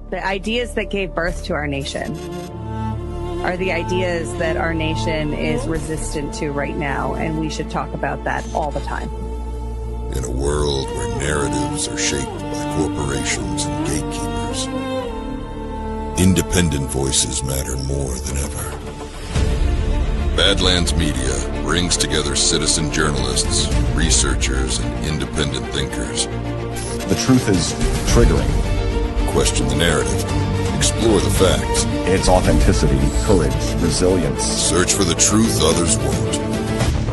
The ideas that gave birth to our nation are the ideas that our nation is resistant to right now, and we should talk about that all the time. In a world where narratives are shaped by corporations and gatekeepers, independent voices matter more than ever. Badlands Media brings together citizen journalists, researchers, and independent thinkers. The truth is triggering. Question the narrative. Explore the facts. It's authenticity, courage, resilience. Search for the truth others won't.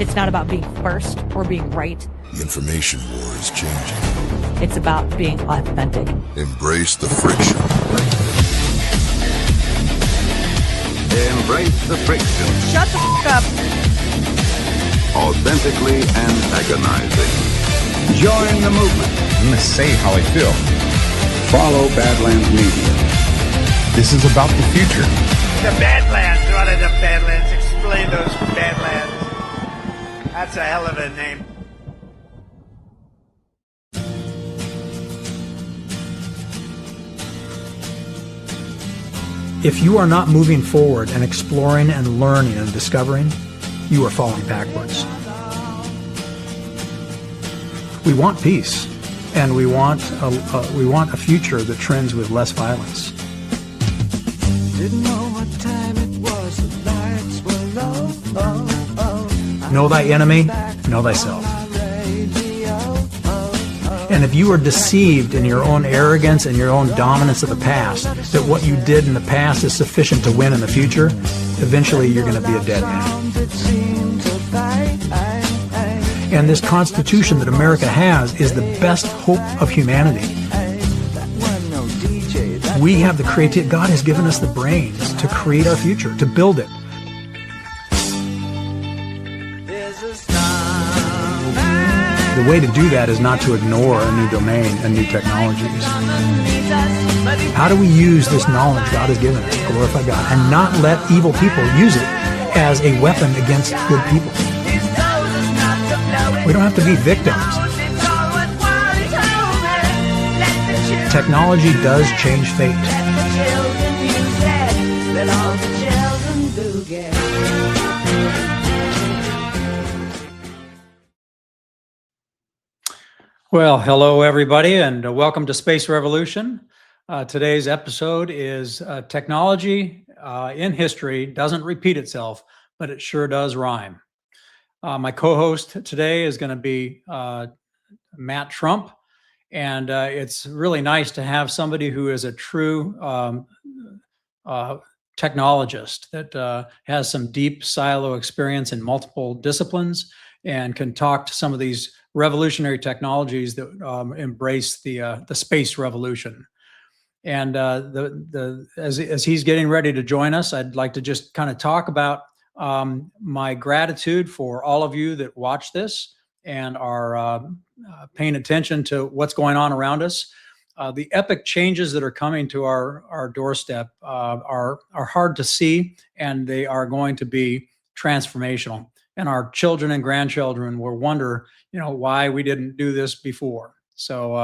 It's not about being first or being right. The information war is changing. It's about being authentic. Embrace the friction. Embrace the friction. Shut the f*** up. Authentically and agonizing. Join the movement. I'm going to say how I feel. Follow Badlands Media. This is about the future. The Badlands. What are the Badlands? Explain those Badlands. That's a hell of a name. If you are not moving forward and exploring and learning and discovering, you are falling backwards. We want peace, and we want a future that trends with less violence. Didn't know what time it was, the lights were low. Know thy enemy, know thyself. And if you are deceived in your own arrogance and your own dominance of the past, that what you did in the past is sufficient to win in the future, eventually you're going to be a dead man. And this Constitution that America has is the best hope of humanity. We have the creativity. God has given us the brains to create our future, to build it. The way to do that is not to ignore a new domain and new technologies. How do we use this knowledge God has given us to glorify God and not let evil people use it as a weapon against good people? We don't have to be victims. Technology does change fate. Well, hello everybody, and welcome to Space Revolution. Today's episode is technology in history doesn't repeat itself, but it sure does rhyme. My co-host today is going to be Matt Trump, and it's really nice to have somebody who is a true technologist that has some deep silo experience in multiple disciplines and can talk to some of these revolutionary technologies that embrace the space revolution. And as he's getting ready to join us, I'd like to just kind of talk about my gratitude for all of you that watch this and are paying attention to what's going on around us. The epic changes that are coming to our doorstep are hard to see, and they are going to be transformational. And our children and grandchildren will wonder, why we didn't do this before. So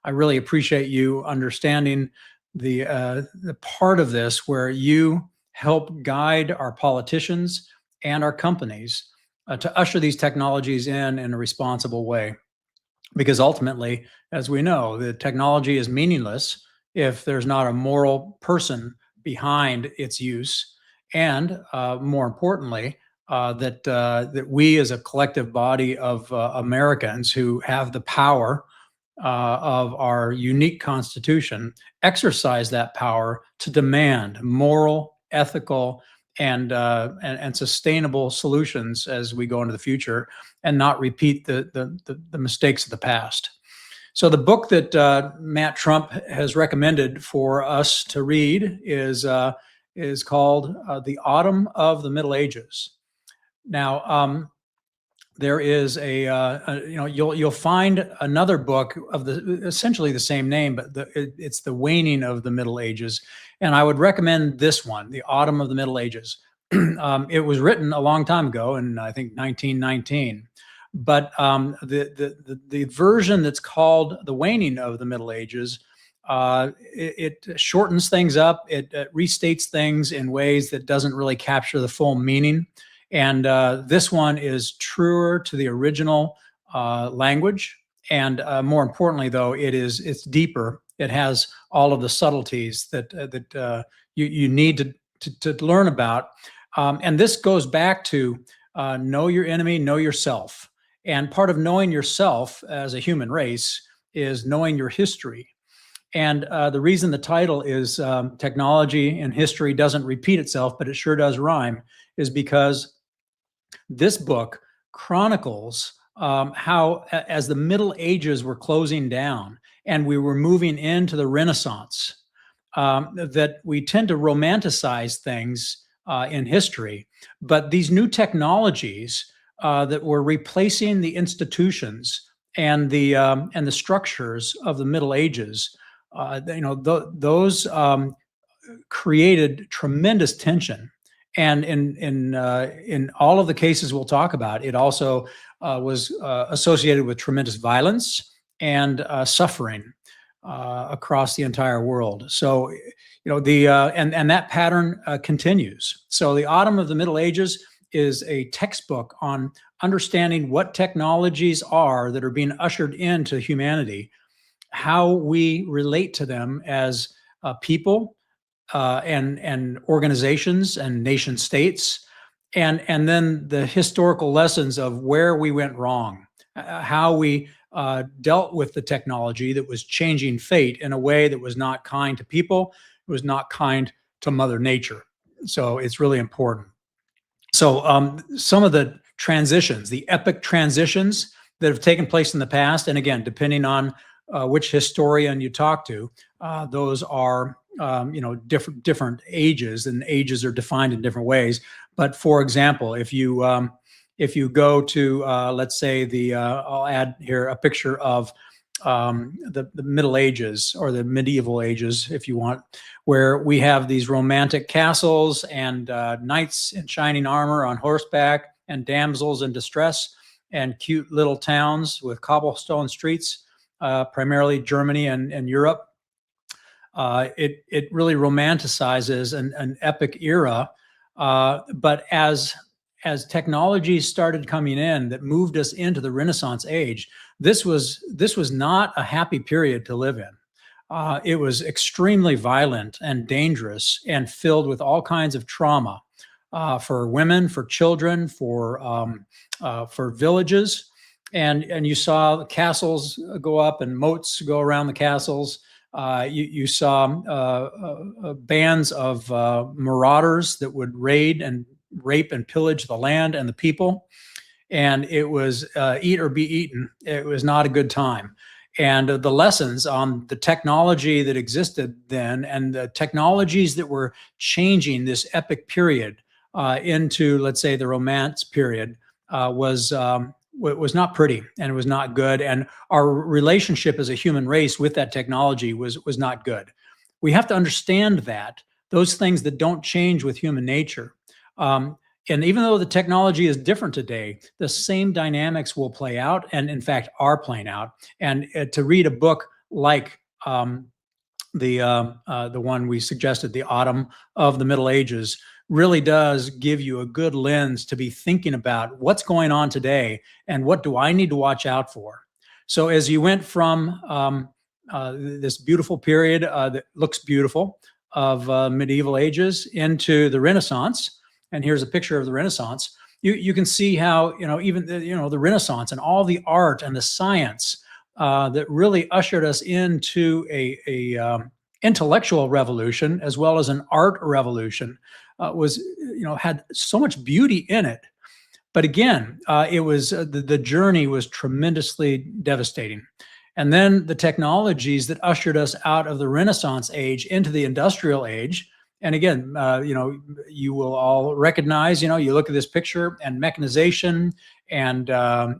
I really appreciate you understanding the part of this where you help guide our politicians and our companies to usher these technologies in a responsible way. Because ultimately, as we know, the technology is meaningless if there's not a moral person behind its use, and more importantly, that we as a collective body of Americans who have the power of our unique Constitution exercise that power to demand moral, ethical, and sustainable solutions as we go into the future, and not repeat the mistakes of the past. So the book that Matt Trump has recommended for us to read is called The Autumn of the Middle Ages. Now, there is you'll find another book of essentially the same name, but it's The Waning of the Middle Ages. And I would recommend this one, The Autumn of the Middle Ages. It was written a long time ago, in I think 1919. But the version that's called The Waning of the Middle Ages It shortens things up. It restates things in ways that doesn't really capture the full meaning. And this one is truer to the original language. And more importantly, though, it's deeper. It has all of the subtleties that you need to learn about. And this goes back to know your enemy, know yourself. And part of knowing yourself as a human race is knowing your history. And the reason the title is Technology and History Doesn't Repeat Itself, but it sure does rhyme, is because this book chronicles how, as the Middle Ages were closing down and we were moving into the Renaissance, that we tend to romanticize things in history, but these new technologies that were replacing the institutions and the structures of the Middle Ages, those created tremendous tension. And in all of the cases we'll talk about, it also was associated with tremendous violence and suffering across the entire world. So, and that pattern continues. So the Autumn of the Middle Ages is a textbook on understanding what technologies are that are being ushered into humanity, how we relate to them as people and organizations and nation states, and then the historical lessons of where we went wrong, how we dealt with the technology that was changing fate in a way that was not kind to people, it was not kind to Mother Nature. So it's really important. So some of the transitions, the epic transitions that have taken place in the past, and again, depending on which historian you talk to, those are different ages, and ages are defined in different ways. But for example, if you go to let's say I'll add here a picture of the Middle Ages or the medieval ages, if you want, where we have these romantic castles and knights in shining armor on horseback and damsels in distress and cute little towns with cobblestone streets, primarily Germany and Europe. It really romanticizes an epic era, but as technologies started coming in that moved us into the Renaissance age, this was not a happy period to live in. It was extremely violent and dangerous and filled with all kinds of trauma for women, for children, for villages, and you saw castles go up and moats go around the castles. You saw bands of marauders that would raid and rape and pillage the land and the people. And it was eat or be eaten. It was not a good time. And the lessons on the technology that existed then and the technologies that were changing this epic period into, let's say, the Romance period was not pretty, and it was not good. And our relationship as a human race with that technology was not good. We have to understand that those things that don't change with human nature. And even though the technology is different today, the same dynamics will play out, and in fact are playing out. And to read a book like the one we suggested, The Autumn of the Middle Ages, really does give you a good lens to be thinking about what's going on today and what do I need to watch out for. So as you went from this beautiful period that looks beautiful of medieval ages into the Renaissance, and here's a picture of the Renaissance, you can see how, even the Renaissance and all the art and the science that really ushered us into a intellectual revolution as well as an art revolution had so much beauty in it. But again, it was the journey was tremendously devastating. And then the technologies that ushered us out of the Renaissance age into the industrial age. And again, you will all recognize, you look at this picture and mechanization and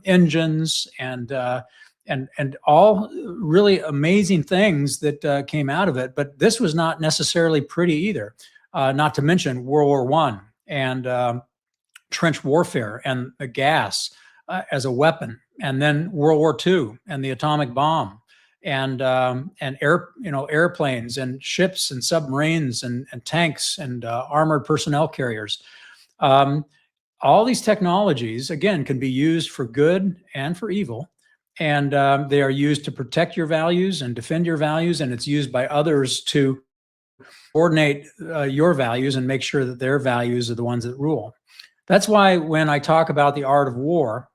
engines and all really amazing things that came out of it. But this was not necessarily pretty either. Not to mention World War I and trench warfare and the gas as a weapon, and then World War II and the atomic bomb, and airplanes and ships and submarines and tanks and armored personnel carriers. All these technologies, again, can be used for good and for evil. And they are used to protect your values and defend your values. And it's used by others to coordinate your values and make sure that their values are the ones that rule. That's why when I talk about the art of war,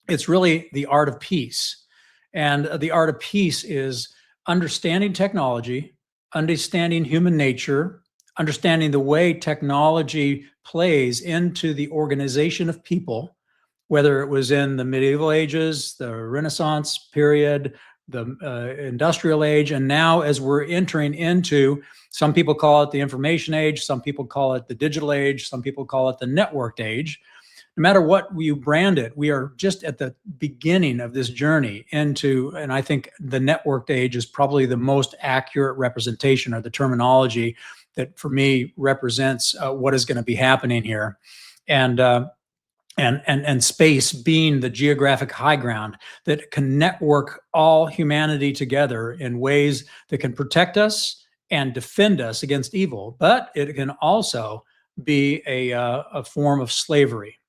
it's really the art of peace. And the art of peace is understanding technology, understanding human nature, understanding the way technology plays into the organization of people, whether it was in the medieval ages, the Renaissance period, the industrial age, and now as we're entering into, some people call it the information age, some people call it the digital age, some people call it the networked age. No matter what you brand it, we are just at the beginning of this journey into, and I think the networked age is probably the most accurate representation, or the terminology that for me represents what is going to be happening here. And space being the geographic high ground that can network all humanity together in ways that can protect us and defend us against evil, but it can also be a form of slavery.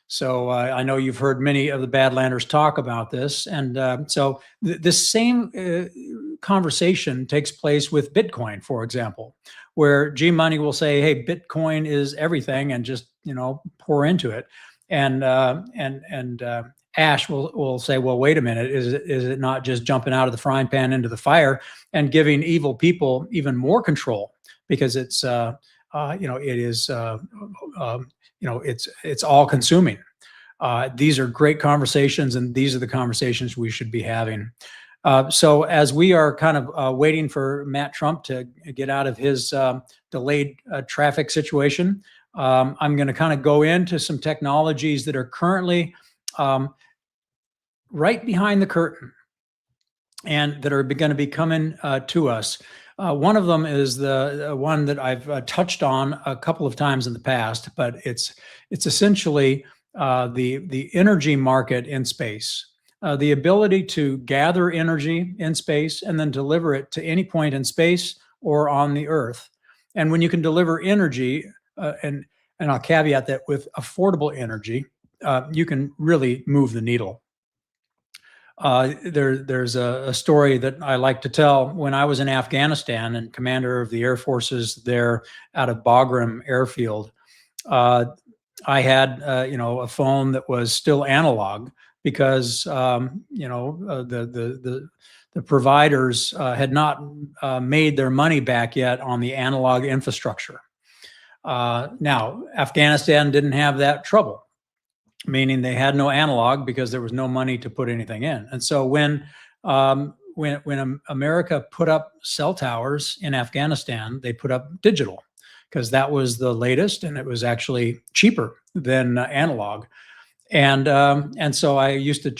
So I know you've heard many of the Badlanders talk about this. And so this same conversation takes place with Bitcoin, for example, where G-Money will say, hey, Bitcoin is everything, and just, pour into it. And Ash will say, well, wait a minute, is it not just jumping out of the frying pan into the fire and giving evil people even more control? Because it's all consuming. These are great conversations, and these are the conversations we should be having. So as we are kind of waiting for Matt Trump to get out of his delayed traffic situation, I'm going to kind of go into some technologies that are currently right behind the curtain and that are going to be coming to us. One of them is the one that I've touched on a couple of times in the past, but it's essentially the energy market in space. The ability to gather energy in space and then deliver it to any point in space or on the Earth. And when you can deliver energy, and I'll caveat that with affordable energy, you can really move the needle. There's a story that I like to tell. When I was in Afghanistan and commander of the Air Forces there out of Bagram Airfield, I had a phone that was still analog because the providers had not made their money back yet on the analog infrastructure. Now, Afghanistan didn't have that trouble, meaning they had no analog because there was no money to put anything in. And so when America put up cell towers in Afghanistan, they put up digital because that was the latest and it was actually cheaper than analog. And so I used to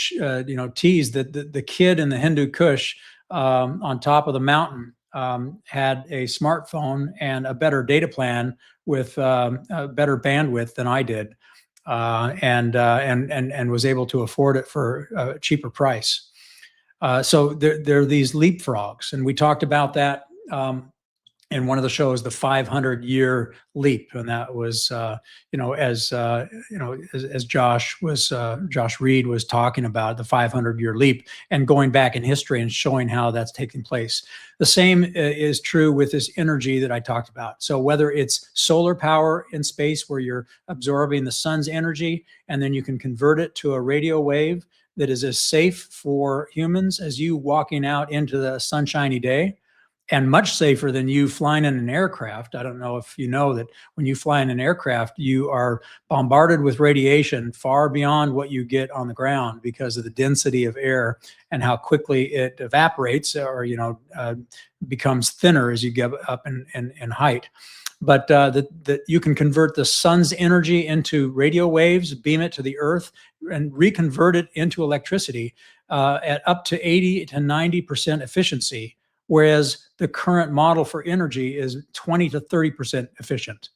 tease that the kid in the Hindu Kush on top of the mountain had a smartphone and a better data plan with a better bandwidth than I did. And was able to afford it for a cheaper price. So there are these leapfrogs, and we talked about that in one of the shows, the 500-year leap, and that was as Josh Reed was talking about the 500-year leap and going back in history and showing how that's taking place. The same is true with this energy that I talked about. So whether it's solar power in space where you're absorbing the sun's energy and then you can convert it to a radio wave that is as safe for humans as you walking out into the sunshiny day, and much safer than you flying in an aircraft. I don't know if you know that when you fly in an aircraft, you are bombarded with radiation far beyond what you get on the ground because of the density of air and how quickly it evaporates or becomes thinner as you get up in height. But that you can convert the sun's energy into radio waves, beam it to the earth, and reconvert it into electricity at up to 80 to 90% efficiency. Whereas the current model for energy is 20 to 30% efficient.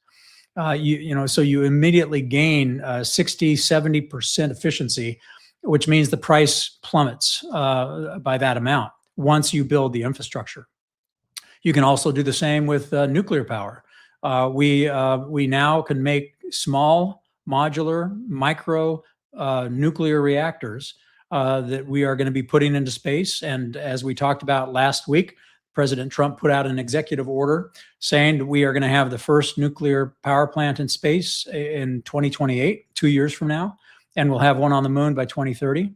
So you immediately gain 60, 70% efficiency, which means the price plummets by that amount. once you build the infrastructure. You can also do the same with nuclear power. We now can make small, modular, micro nuclear reactors that we are going to be putting into space. And as we talked about last week, President Trump put out an executive order saying that we are going to have the first nuclear power plant in space in 2028, 2 years from now, and we'll have one on the moon by 2030.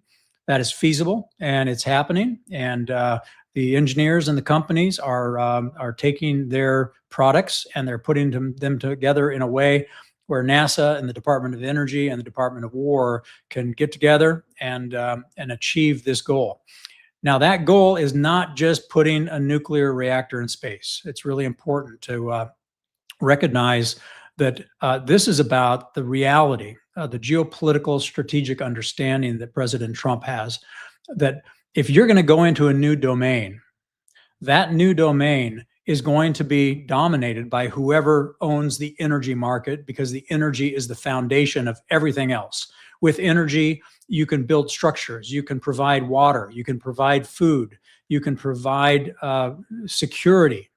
That is feasible, and it's happening. And the engineers and the companies are taking their products and they're putting them together in a way where NASA and the Department of Energy and the Department of War can get together and achieve this goal. Now, that goal is not just putting a nuclear reactor in space. It's really important to recognize that this is about the reality, the geopolitical strategic understanding that President Trump has, that if you're going to go into a new domain, that new domain is going to be dominated by whoever owns the energy market, because the energy is the foundation of everything else. With energy, you can build structures, you can provide water, you can provide food, you can provide security.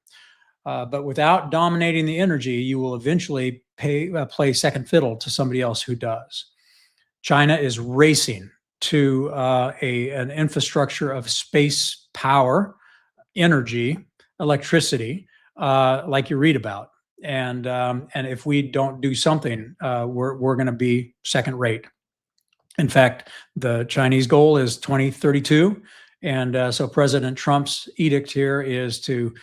But without dominating the energy, you will eventually play second fiddle to somebody else who does. China is racing to an infrastructure of space power, energy, electricity, like you read about. And if we don't do something, we're going to be second rate. In fact, the Chinese goal is 2032. And so President Trump's edict here is to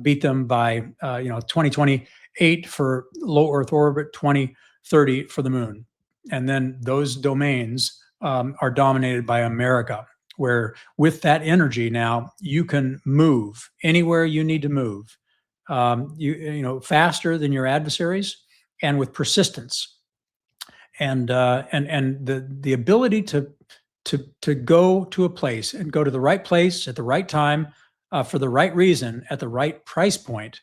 beat them by 2028 for low Earth orbit, 2030 for the moon. And then those domains are dominated by America, where with that energy now, you can move anywhere you need to move, faster than your adversaries and with persistence. And the ability to go to a place and go to the right place at the right time for the right reason at the right price point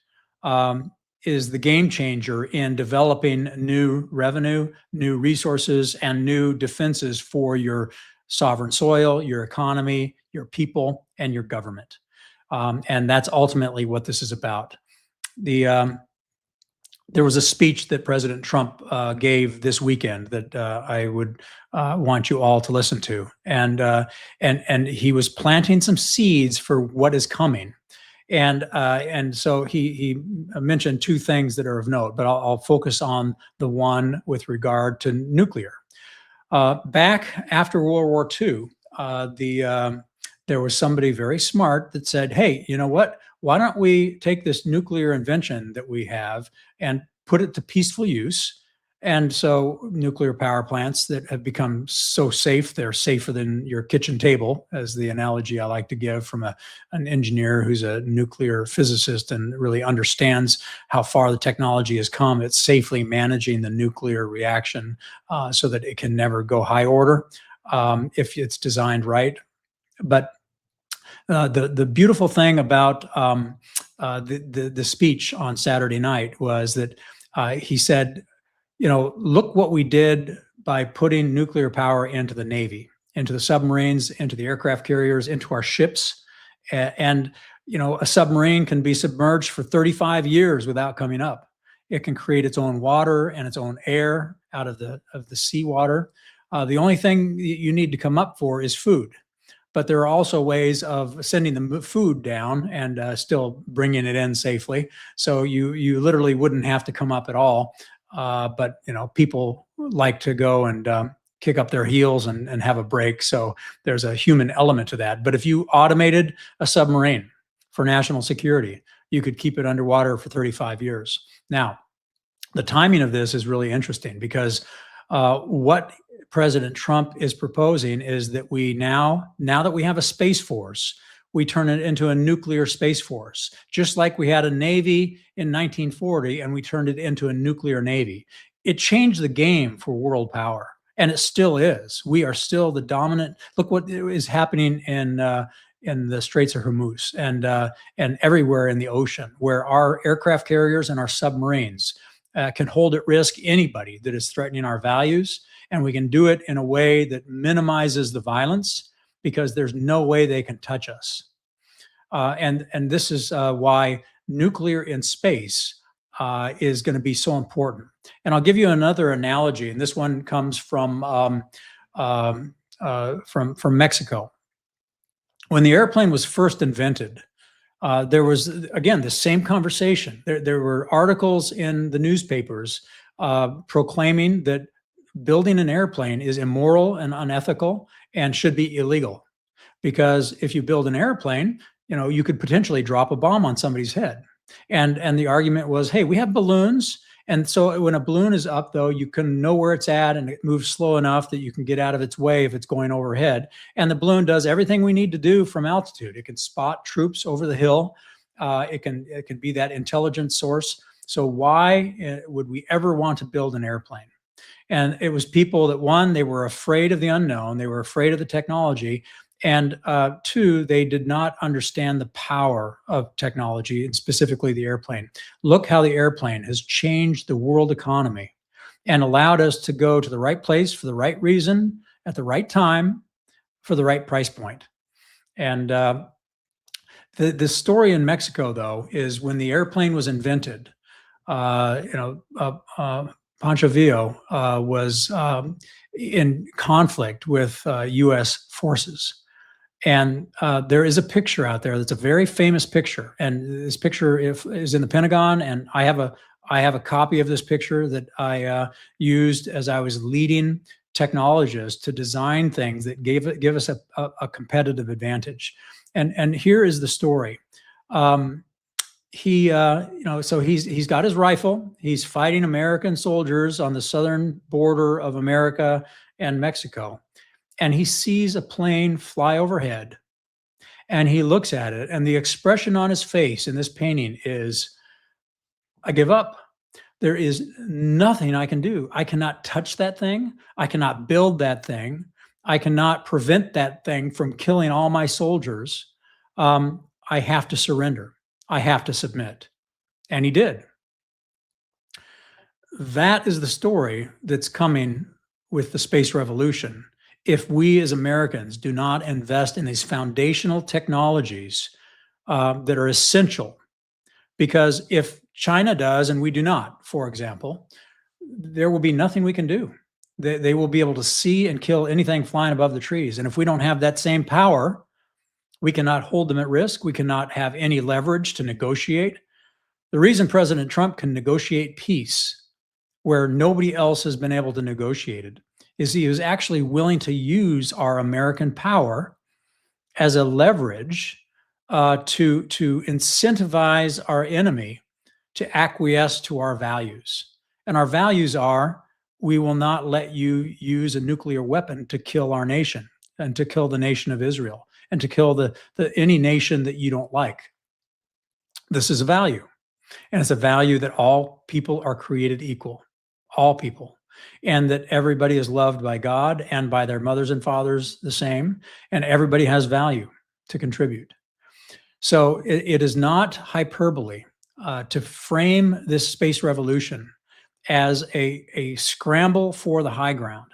is the game changer in developing new revenue, new resources, and new defenses for your sovereign soil, your economy, your people, and your government. And that's ultimately what this is about. There was a speech that President Trump gave this weekend that I would want you all to listen to, and he was planting some seeds for what is coming, and so he mentioned two things that are of note, but I'll focus on the one with regard to nuclear. Back after World War II, there was somebody very smart that said, "Hey, you know what? Why don't we take this nuclear invention that we have and put it to peaceful use?" And so nuclear power plants that have become so safe, they're safer than your kitchen table, as the analogy I like to give from an engineer who's a nuclear physicist and really understands how far the technology has come. It's safely managing the nuclear reaction so that it can never go high order if it's designed right. But the beautiful thing about the speech on Saturday night was that he said, look what we did by putting nuclear power into the Navy, into the submarines, into the aircraft carriers, into our ships. And a submarine can be submerged for 35 years without coming up. It can create its own water and its own air out of the seawater. The only thing you need to come up for is food. But there are also ways of sending the food down and still bringing it in safely. So you literally wouldn't have to come up at all. But people like to go and kick up their heels and have a break. So there's a human element to that. But if you automated a submarine for national security, you could keep it underwater for 35 years. Now, the timing of this is really interesting because what President Trump is proposing is that we now that we have a space force, we turn it into a nuclear space force, just like we had a Navy in 1940 and we turned it into a nuclear Navy. It changed the game for world power, and it still is. We are still the dominant. Look what is happening in the Straits of Hormuz and everywhere in the ocean, where our aircraft carriers and our submarines can hold at risk anybody that is threatening our values. And we can do it in a way that minimizes the violence because there's no way they can touch us. And this is why nuclear in space is going to be so important. And I'll give you another analogy, and this one comes from Mexico. When the airplane was first invented, there was, again, the same conversation. There were articles in the newspapers proclaiming that building an airplane is immoral and unethical and should be illegal. Because if you build an airplane, you could potentially drop a bomb on somebody's head. And the argument was, hey, we have balloons. And so when a balloon is up, though, you can know where it's at and it moves slow enough that you can get out of its way if it's going overhead. And the balloon does everything we need to do from altitude. It can spot troops over the hill. It can be that intelligence source. So why would we ever want to build an airplane? And it was people that, one, they were afraid of the unknown. They were afraid of the technology. And two, they did not understand the power of technology, and specifically the airplane. Look how the airplane has changed the world economy and allowed us to go to the right place for the right reason, at the right time, for the right price point. And the story in Mexico, though, is when the airplane was invented, Pancho Villa was in conflict with U.S. forces. And there is a picture out there that's a very famous picture. And this picture is in the Pentagon. And I have a copy of this picture that I used as I was leading technologists to design things that give us a competitive advantage. And here is the story. So he's got his rifle. He's fighting American soldiers on the southern border of America and Mexico. And he sees a plane fly overhead, and he looks at it, and the expression on his face in this painting is, I give up. There is nothing I can do. I cannot touch that thing. I cannot build that thing. I cannot prevent that thing from killing all my soldiers. I have to surrender. I have to submit. And he did. That is the story that's coming with the space revolution. If we as Americans do not invest in these foundational technologies that are essential, because if China does and we do not, for example, there will be nothing we can do. They will be able to see and kill anything flying above the trees. And if we don't have that same power, we cannot hold them at risk. We cannot have any leverage to negotiate. The reason President Trump can negotiate peace where nobody else has been able to negotiate it is he was actually willing to use our American power as a leverage to incentivize our enemy to acquiesce to our values. And our values are, we will not let you use a nuclear weapon to kill our nation and to kill the nation of Israel and to kill any nation that you don't like. This is a value. And it's a value that all people are created equal, all people. And that everybody is loved by God and by their mothers and fathers the same, and everybody has value to contribute. So it is not hyperbole to frame this space revolution as a scramble for the high ground.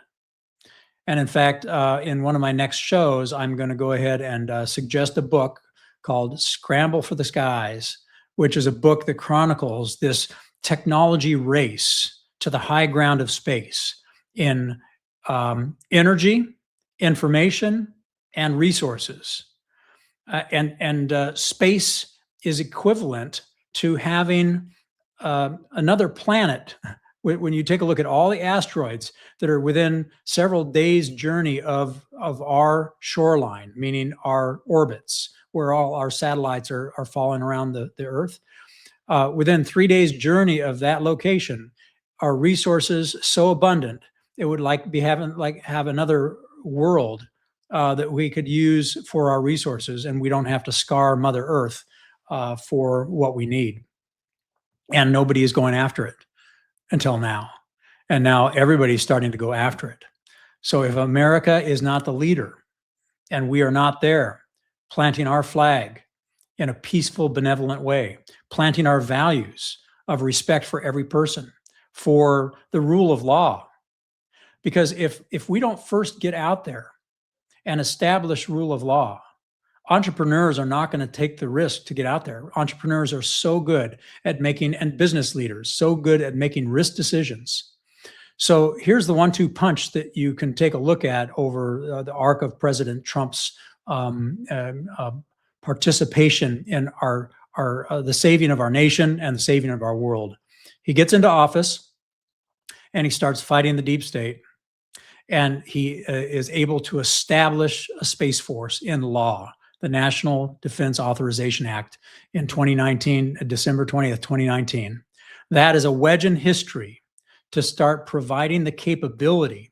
And in fact, in one of my next shows, I'm going to go ahead and suggest a book called Scramble for the Skies, which is a book that chronicles this technology race to the high ground of space in energy, information, and resources. And space is equivalent to having another planet. When you take a look at all the asteroids that are within several days' journey of our shoreline, meaning our orbits, where all our satellites are following around the Earth, within 3 days' journey of that location, are resources so abundant, it would have another world that we could use for our resources, and we don't have to scar Mother Earth for what we need. And nobody is going after it until now. And now everybody's starting to go after it. So if America is not the leader, and we are not there planting our flag in a peaceful, benevolent way, planting our values of respect for every person, for the rule of law. Because if we don't first get out there and establish rule of law, entrepreneurs are not going to take the risk to get out there. Entrepreneurs are so good at making, and business leaders, so good at making risk decisions. So here's the 1-2 punch that you can take a look at over the arc of President Trump's participation in the saving of our nation and the saving of our world. He gets into office and he starts fighting the deep state, and he is able to establish a space force in law, the National Defense Authorization Act in 2019, December 20th, 2019. That is a wedge in history to start providing the capability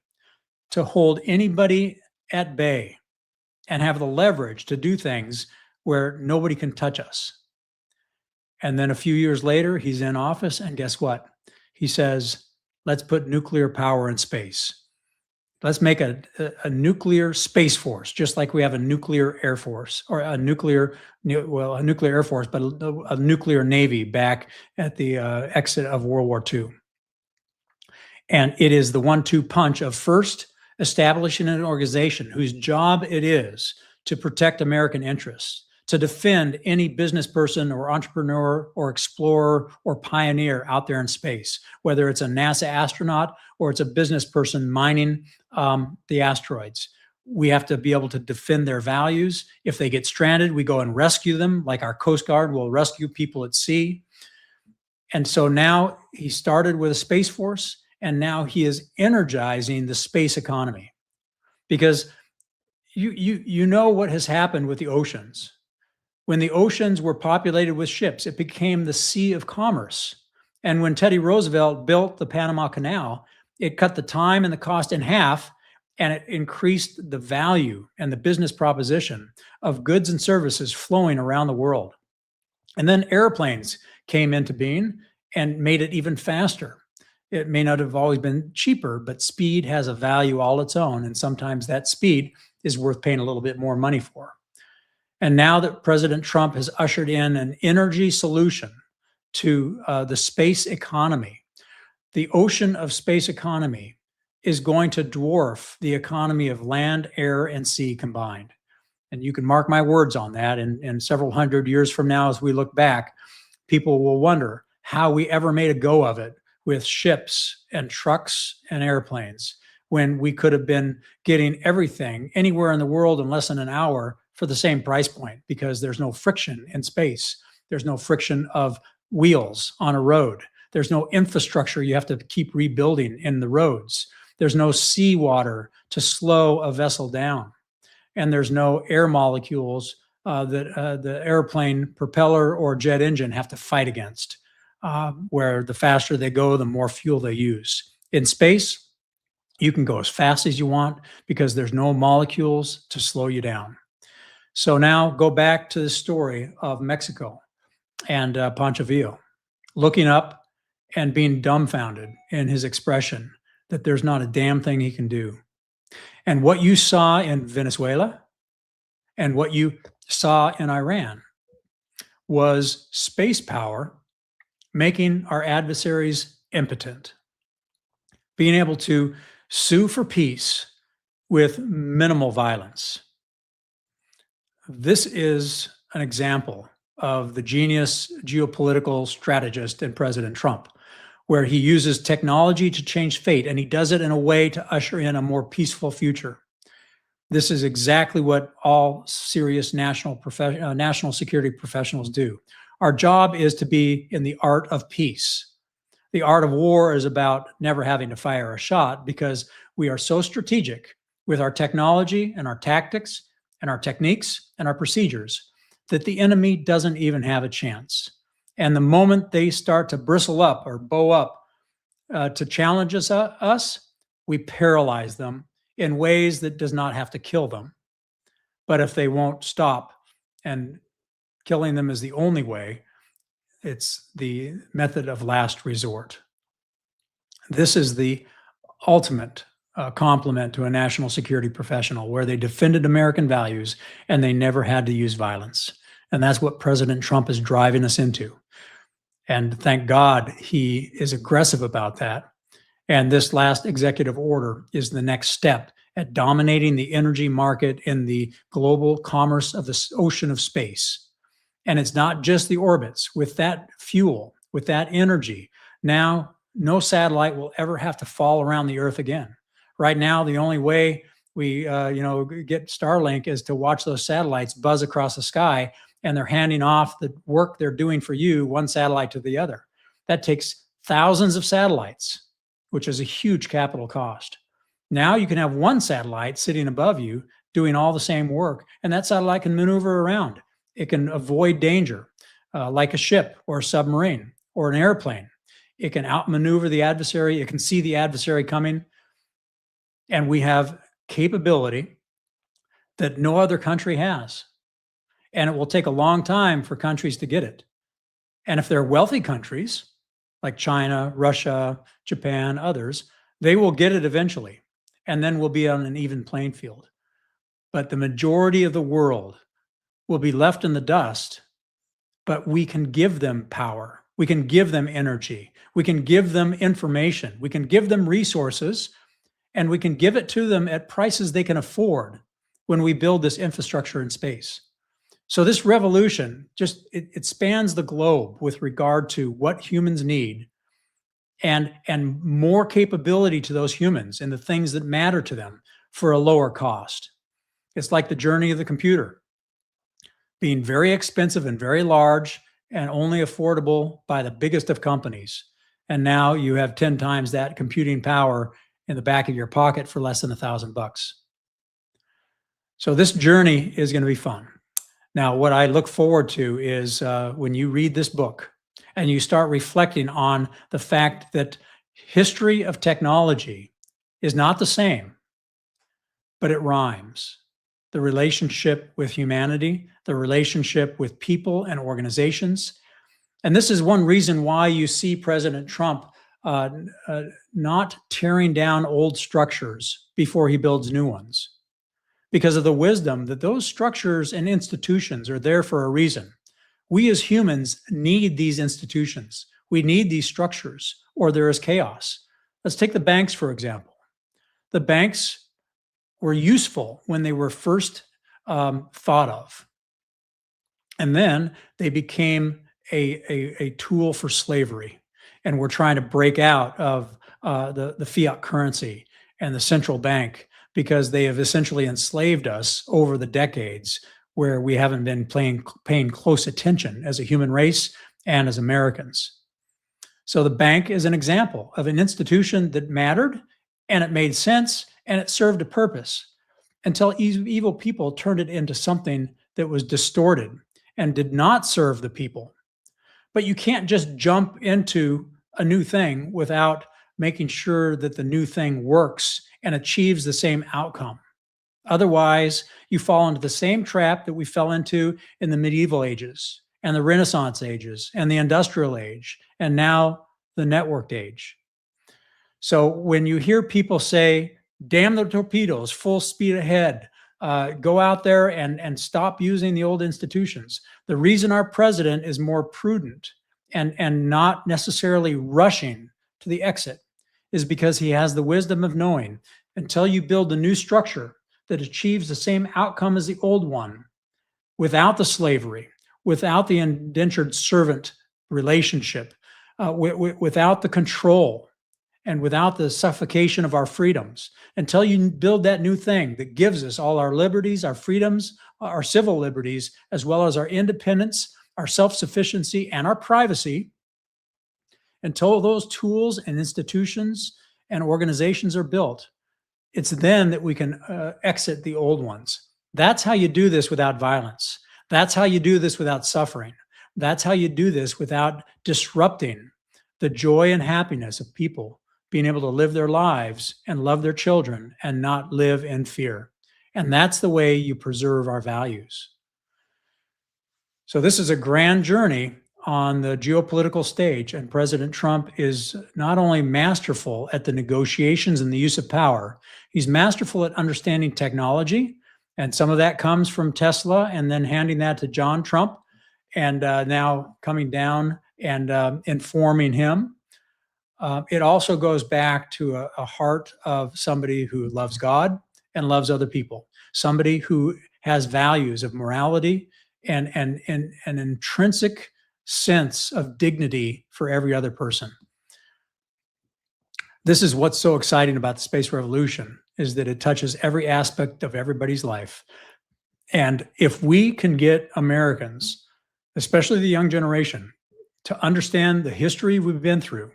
to hold anybody at bay and have the leverage to do things where nobody can touch us. And then a few years later, he's in office, and guess what? He says, let's put nuclear power in space. Let's make a nuclear space force, just like we have a nuclear air force, or a nuclear air force, but a nuclear navy back at the exit of World War II. And it is the 1-2 punch of first establishing an organization whose job it is to protect American interests, to defend any business person or entrepreneur or explorer or pioneer out there in space, whether it's a NASA astronaut or it's a business person mining the asteroids. We have to be able to defend their values. If they get stranded, we go and rescue them, like our Coast Guard will rescue people at sea. And so now he started with a Space Force, and now he is energizing the space economy. Because you know what has happened with the oceans. When the oceans were populated with ships, it became the sea of commerce. And when Teddy Roosevelt built the Panama Canal, it cut the time and the cost in half, and it increased the value and the business proposition of goods and services flowing around the world. And then airplanes came into being and made it even faster. It may not have always been cheaper, but speed has a value all its own. And sometimes that speed is worth paying a little bit more money for. And now that President Trump has ushered in an energy solution to the space economy, the ocean of space economy is going to dwarf the economy of land, air, and sea combined. And you can mark my words on that. And several hundred years from now, as we look back, people will wonder how we ever made a go of it with ships and trucks and airplanes, when we could have been getting everything anywhere in the world in less than an hour for the same price point, because there's no friction in space. There's no friction of wheels on a road. There's no infrastructure you have to keep rebuilding in the roads. There's no seawater to slow a vessel down. And there's no air molecules that the airplane propeller or jet engine have to fight against, where the faster they go, the more fuel they use. In space, you can go as fast as you want because there's no molecules to slow you down. So now go back to the story of Mexico and Pancho Villa, looking up and being dumbfounded in his expression that there's not a damn thing he can do. And what you saw in Venezuela and what you saw in Iran was space power making our adversaries impotent, being able to sue for peace with minimal violence. This is an example of the genius geopolitical strategist in President Trump, where he uses technology to change fate, and he does it in a way to usher in a more peaceful future. This is exactly what all serious national security professionals do. Our job is to be in the art of peace. The art of war is about never having to fire a shot, because we are so strategic with our technology and our tactics and our techniques and our procedures that the enemy doesn't even have a chance. And the moment they start to bristle up or bow up to challenge us, we paralyze them in ways that does not have to kill them. But if they won't stop, and killing them is the only way, it's the method of last resort. This is the ultimate compliment to a national security professional, where they defended American values and they never had to use violence. And that's what President Trump is driving us into. And thank God he is aggressive about that. And this last executive order is the next step at dominating the energy market in the global commerce of the ocean of space. And it's not just the orbits. With that fuel, with that energy, now no satellite will ever have to fall around the Earth again. Right now, the only way we get Starlink is to watch those satellites buzz across the sky, and they're handing off the work they're doing for you, one satellite to the other. That takes thousands of satellites, which is a huge capital cost. Now you can have one satellite sitting above you doing all the same work, and that satellite can maneuver around. It can avoid danger, like a ship or a submarine or an airplane. It can outmaneuver the adversary. It can see the adversary coming. And we have capability that no other country has. And it will take a long time for countries to get it. And if they're wealthy countries, like China, Russia, Japan, others, they will get it eventually. And then we'll be on an even playing field. But the majority of the world will be left in the dust, but we can give them power. We can give them energy. We can give them information. We can give them resources, and we can give it to them at prices they can afford when we build this infrastructure in space. So this revolution it spans the globe with regard to what humans need and more capability to those humans and the things that matter to them for a lower cost. It's like the journey of the computer, being very expensive and very large and only affordable by the biggest of companies. And now you have 10 times that computing power in the back of your pocket for less than $1,000. So this journey is going to be fun. Now, what I look forward to is when you read this book and you start reflecting on the fact that history of technology is not the same, but it rhymes. The relationship with humanity, the relationship with people and organizations. And this is one reason why you see President Trump not tearing down old structures before he builds new ones, because of the wisdom that those structures and institutions are there for a reason. We as humans need these institutions. We need these structures, or there is chaos. Let's take the banks, for example. The banks were useful when they were first thought of. And then they became a tool for slavery. And we're trying to break out of the fiat currency and the central bank, because they have essentially enslaved us over the decades, where we haven't been paying close attention as a human race and as Americans. So the bank is an example of an institution that mattered, and it made sense, and it served a purpose, until evil people turned it into something that was distorted and did not serve the people. But you can't just jump into a new thing without making sure that the new thing works and achieves the same outcome. Otherwise, you fall into the same trap that we fell into in the medieval ages and the Renaissance ages and the industrial age, and now the networked age. So when you hear people say, damn the torpedoes, full speed ahead, go out there and stop using the old institutions. The reason our president is more prudent and not necessarily rushing to the exit is because he has the wisdom of knowing, until you build a new structure that achieves the same outcome as the old one, without the slavery, without the indentured servant relationship, without the control, and without the suffocation of our freedoms, until you build that new thing that gives us all our liberties, our freedoms, our civil liberties, as well as our independence, our self-sufficiency, and our privacy, until those tools and institutions and organizations are built, it's then that we can exit the old ones. That's how you do this without violence. That's how you do this without suffering. That's how you do this without disrupting the joy and happiness of people being able to live their lives and love their children and not live in fear. And that's the way you preserve our values. So this is a grand journey on the geopolitical stage, and President Trump is not only masterful at the negotiations and the use of power, he's masterful at understanding technology, and some of that comes from Tesla and then handing that to John Trump, and now coming down and informing him. It also goes back to a heart of somebody who loves God and loves other people. Somebody who has values of morality and an intrinsic sense of dignity for every other person. This is what's so exciting about the space revolution, is that it touches every aspect of everybody's life. And if we can get Americans, especially the young generation, to understand the history we've been through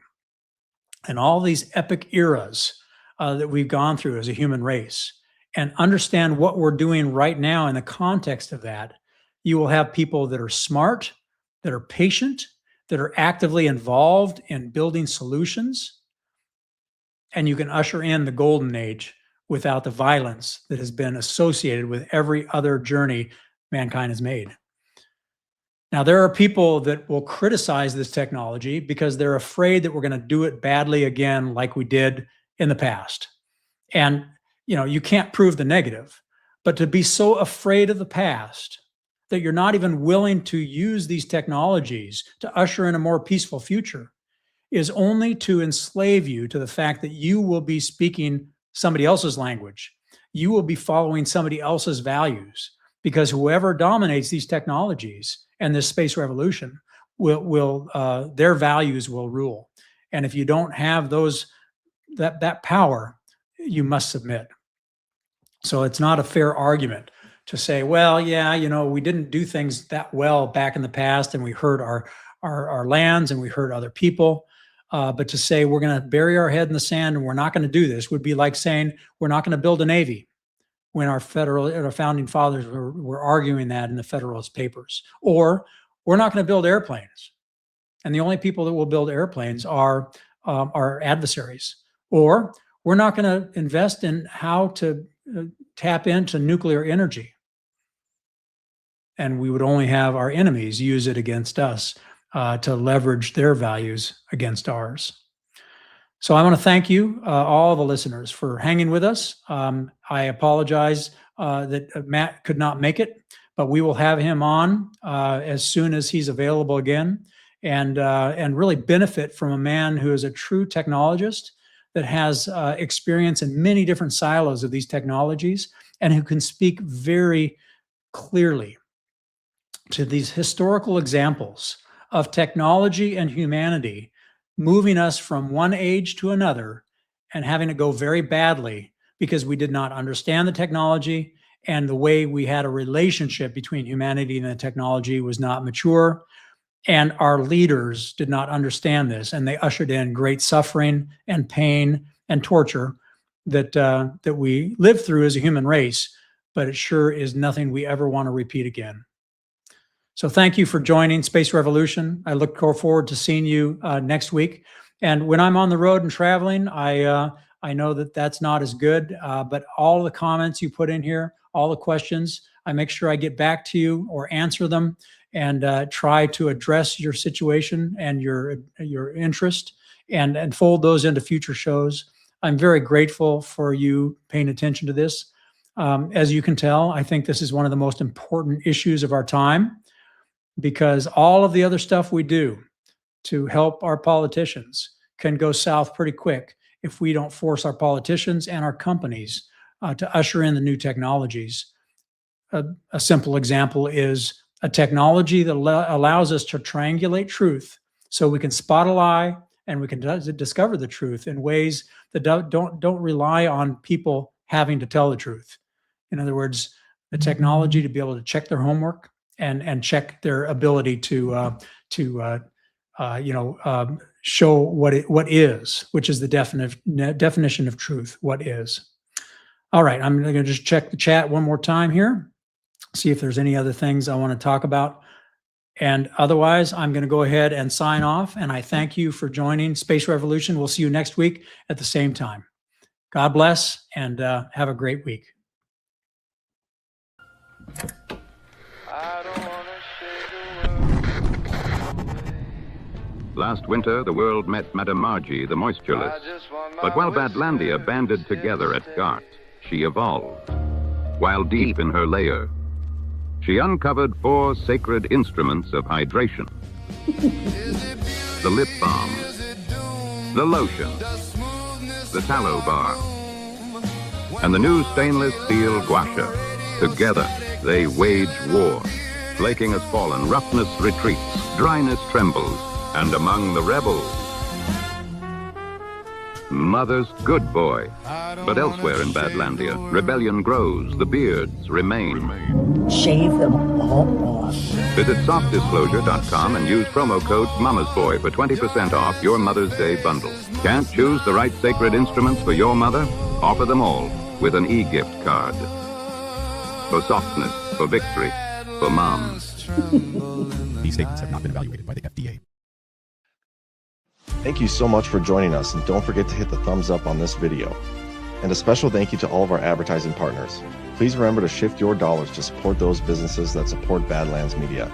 and all these epic eras that we've gone through as a human race, and understand what we're doing right now in the context of that, you will have people that are smart, that are patient, that are actively involved in building solutions, and you can usher in the golden age without the violence that has been associated with every other journey mankind has made. Now, there are people that will criticize this technology because they're afraid that we're going to do it badly again like we did in the past. And, you can't prove the negative, but to be so afraid of the past that you're not even willing to use these technologies to usher in a more peaceful future is only to enslave you to the fact that you will be speaking somebody else's language. You will be following somebody else's values, because whoever dominates these technologies and this space revolution will their values will rule. And if you don't have that power, you must submit. So it's not a fair argument to say, well, yeah, we didn't do things that well back in the past, and we hurt our lands and we hurt other people. But to say we're going to bury our head in the sand and we're not going to do this would be like saying we're not going to build a Navy, when our founding fathers were arguing that in the Federalist Papers. Or we're not going to build airplanes, and the only people that will build airplanes are our adversaries. Or we're not going to invest in how to tap into nuclear energy, and we would only have our enemies use it against us to leverage their values against ours. So I want to thank you, all the listeners, for hanging with us. I apologize that Matt could not make it, but we will have him on as soon as he's available again, and really benefit from a man who is a true technologist that has experience in many different silos of these technologies, and who can speak very clearly to these historical examples of technology and humanity moving us from one age to another and having it go very badly because we did not understand the technology, and the way we had a relationship between humanity and the technology was not mature, and our leaders did not understand this, and they ushered in great suffering and pain and torture that we lived through as a human race, but it sure is nothing we ever want to repeat again. So thank you for joining Space Revolution. I look forward to seeing you next week. And when I'm on the road and traveling, I know that that's not as good, but all the comments you put in here, all the questions, I make sure I get back to you or answer them, and try to address your situation and your interest, and fold those into future shows. I'm very grateful for you paying attention to this. As you can tell, I think this is one of the most important issues of our time, because all of the other stuff we do to help our politicians can go south pretty quick if we don't force our politicians and our companies to usher in the new technologies. A simple example is a technology that allows us to triangulate truth, so we can spot a lie and we can discover the truth in ways that don't rely on people having to tell the truth. In other words, the technology to be able to check their homework and check their ability to show what is, which is the definition of truth. What is? All right, I'm going to just check the chat one more time here, see if there's any other things I want to talk about. And otherwise, I'm going to go ahead and sign off. And I thank you for joining Space Revolution. We'll see you next week at the same time. God bless, and have a great week. Last winter, the world met Madame Margie, the moistureless. But while Badlandia banded together at Gart, she evolved. While deep in her lair, she uncovered 4 sacred instruments of hydration. The lip balm, the lotion, the tallow bar. and the new stainless steel gua sha. Together, they wage war. Flaking has fallen, roughness retreats, dryness trembles, and among the rebels, Mother's good boy. But elsewhere in Badlandia, rebellion grows, the beards remain. Shave them all off. Visit softdisclosure.com and use promo code Mama's Boy for 20% off your Mother's Day bundle. Can't choose the right sacred instruments for your mother? Offer them all with an e-gift card. For softness, for victory, for moms. These statements have not been evaluated by the FDA. Thank you so much for joining us, and don't forget to hit the thumbs up on this video. And a special thank you to all of our advertising partners. Please remember to shift your dollars to support those businesses that support Badlands Media.